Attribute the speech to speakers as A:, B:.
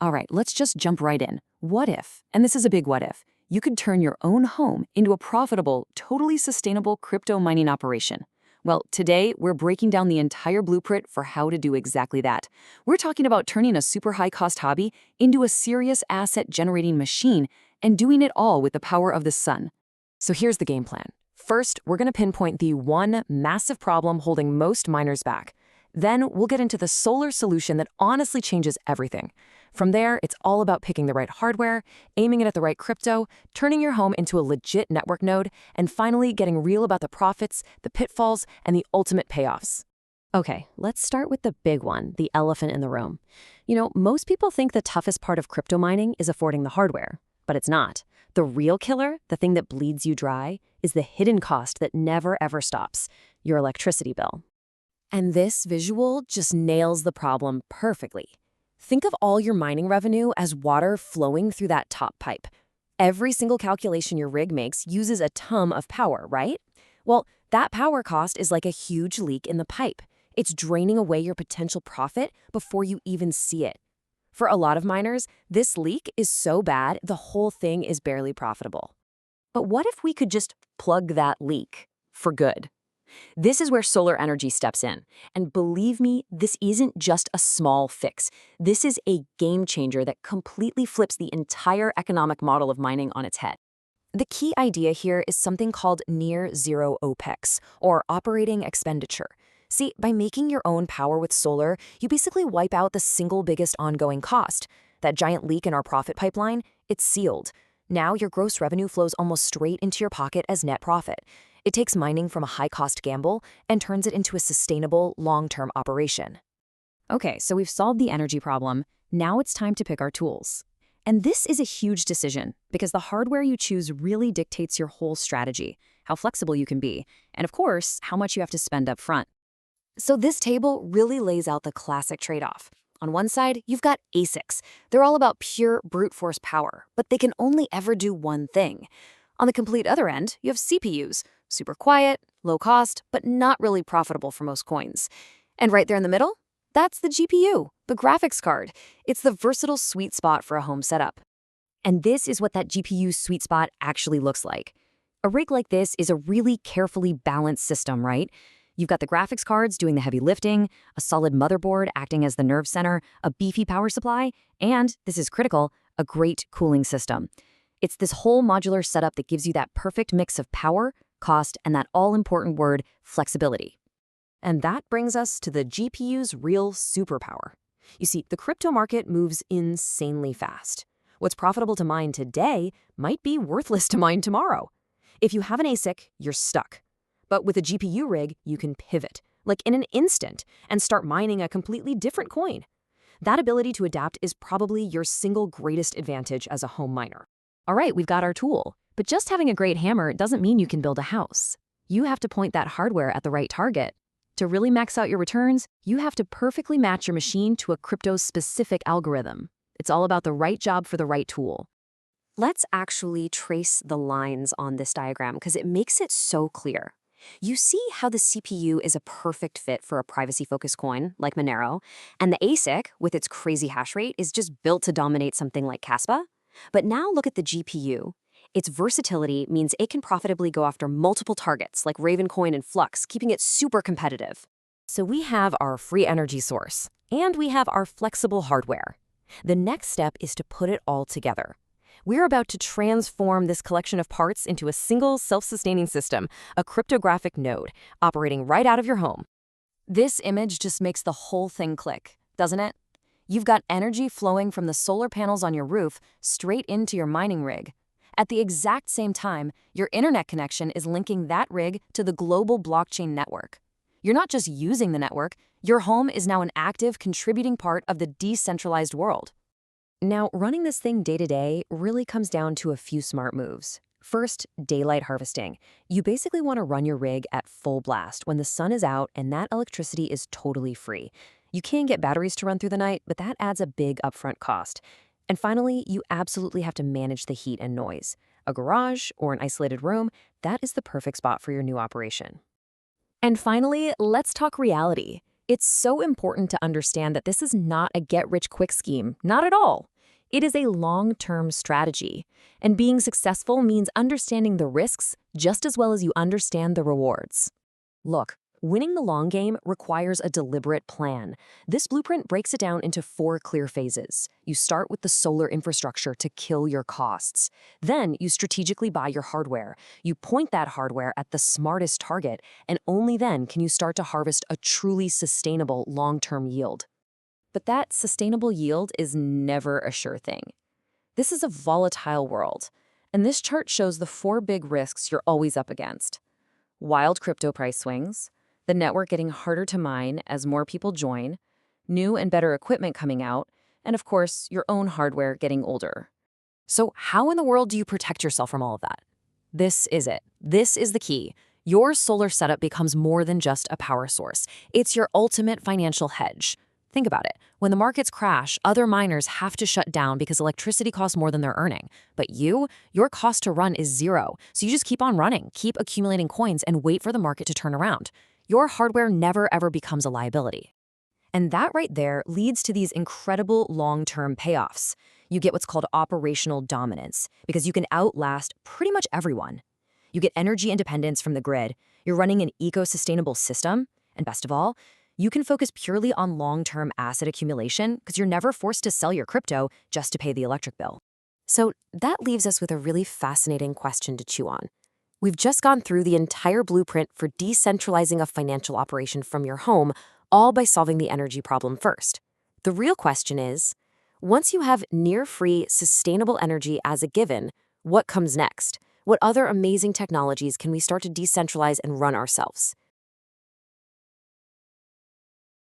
A: All right, let's just jump right in. What if, and this is a big what if, you could turn your own home into a profitable, totally sustainable crypto mining operation? Well, today we're breaking down the entire blueprint for how to do exactly that. We're talking about turning a super high cost hobby into a serious asset generating machine and doing it all with the power of the sun. So here's the game plan. First, we're going to pinpoint the one massive problem holding most miners back. Then we'll get into the solar solution that honestly changes everything. From there, it's all about picking the right hardware, aiming it at the right crypto, turning your home into a legit network node, and finally getting real about the profits, the pitfalls, and the ultimate payoffs. Okay, let's start with the big one, the elephant in the room. Most people think the toughest part of crypto mining is affording the hardware, but it's not. The real killer, the thing that bleeds you dry, is the hidden cost that never ever stops, your electricity bill. And this visual just nails the problem perfectly. Think of all your mining revenue as water flowing through that top pipe. Every single calculation your rig makes uses a ton of power, right? Well, that power cost is like a huge leak in the pipe. It's draining away your potential profit before you even see it. For a lot of miners, this leak is so bad the whole thing is barely profitable. But what if we could just plug that leak for good? This is where solar energy steps in. And believe me, this isn't just a small fix. This is a game changer that completely flips the entire economic model of mining on its head. The key idea here is something called near zero OPEX, or operating expenditure. See, by making your own power with solar, you basically wipe out the single biggest ongoing cost. That giant leak in our profit pipeline, it's sealed. Now your gross revenue flows almost straight into your pocket as net profit. It takes mining from a high-cost gamble and turns it into a sustainable, long-term operation. Okay, so we've solved the energy problem. Now it's time to pick our tools. And this is a huge decision because the hardware you choose really dictates your whole strategy, how flexible you can be, and of course, how much you have to spend up front. So this table really lays out the classic trade-off. On one side, you've got ASICs. They're all about pure brute force power, but they can only ever do one thing. On the complete other end, you have CPUs, super quiet, low cost, but not really profitable for most coins. And right there in the middle, that's the GPU, the graphics card. It's the versatile sweet spot for a home setup. And this is what that GPU sweet spot actually looks like. A rig like this is a really carefully balanced system, right? You've got the graphics cards doing the heavy lifting, a solid motherboard acting as the nerve center, a beefy power supply, and, this is critical, a great cooling system. It's this whole modular setup that gives you that perfect mix of power, cost, and that all-important word, flexibility. And that brings us to the GPU's real superpower. You see, the crypto market moves insanely fast. What's profitable to mine today might be worthless to mine tomorrow. If you have an ASIC, you're stuck. But with a GPU rig, you can pivot, like in an instant, and start mining a completely different coin. That ability to adapt is probably your single greatest advantage as a home miner. All right, we've got our tool, but just having a great hammer doesn't mean you can build a house. You have to point that hardware at the right target. To really max out your returns, you have to perfectly match your machine to a crypto-specific algorithm. It's all about the right job for the right tool. Let's actually trace the lines on this diagram because it makes it so clear. You see how the CPU is a perfect fit for a privacy-focused coin like Monero, and the ASIC, with its crazy hash rate, is just built to dominate something like Caspa? But now look at the GPU. Its versatility means it can profitably go after multiple targets like Ravencoin and Flux, keeping it super competitive. So we have our free energy source, and we have our flexible hardware. The next step is to put it all together. We're about to transform this collection of parts into a single self-sustaining system, a cryptographic node, operating right out of your home. This image just makes the whole thing click, doesn't it? You've got energy flowing from the solar panels on your roof straight into your mining rig. At the exact same time, your internet connection is linking that rig to the global blockchain network. You're not just using the network, your home is now an active, contributing part of the decentralized world. Now, running this thing day to day really comes down to a few smart moves. First, daylight harvesting. You basically want to run your rig at full blast when the sun is out and that electricity is totally free. You can get batteries to run through the night, but that adds a big upfront cost. And finally, you absolutely have to manage the heat and noise. A garage or an isolated room, that is the perfect spot for your new operation. And finally, let's talk reality.
B: It's so important to understand that this is not a get-rich-quick scheme, not at all. It is a long-term strategy, and being successful means understanding the risks just as well as you understand the rewards. Look, winning the long game requires a deliberate plan. This blueprint breaks it down into 4 clear phases. You start with the solar infrastructure to kill your costs. Then you strategically buy your hardware. You point that hardware at the smartest target, and only then can you start to harvest a truly sustainable long-term yield. But that sustainable yield is never a sure thing. This is a volatile world, and this chart shows the 4 big risks you're always up against. Wild crypto price swings, the network getting harder to mine as more people join, new and better equipment coming out, and of course, your own hardware getting older. So how in the world do you protect yourself from all of that? This is it. This is the key. Your solar setup becomes more than just a power source. It's your ultimate financial hedge. Think about it. When the markets crash, other miners have to shut down because electricity costs more than they're earning. But your cost to run is 0. So you just keep on running, keep accumulating coins, and wait for the market to turn around. Your hardware never ever becomes a liability. And that right there leads to these incredible long-term payoffs. You get what's called operational dominance because you can outlast pretty much everyone. You get energy independence from the grid. You're running an eco-sustainable system. And best of all, you can focus purely on long-term asset accumulation because you're never forced to sell your crypto just to pay the electric bill. So that leaves us with a really fascinating question to chew on. We've just gone through the entire blueprint for decentralizing a financial operation from your home, all by solving the energy problem first. The real question is, once you have near-free, sustainable energy as a given, what comes next? What other amazing technologies can we start to decentralize and run ourselves?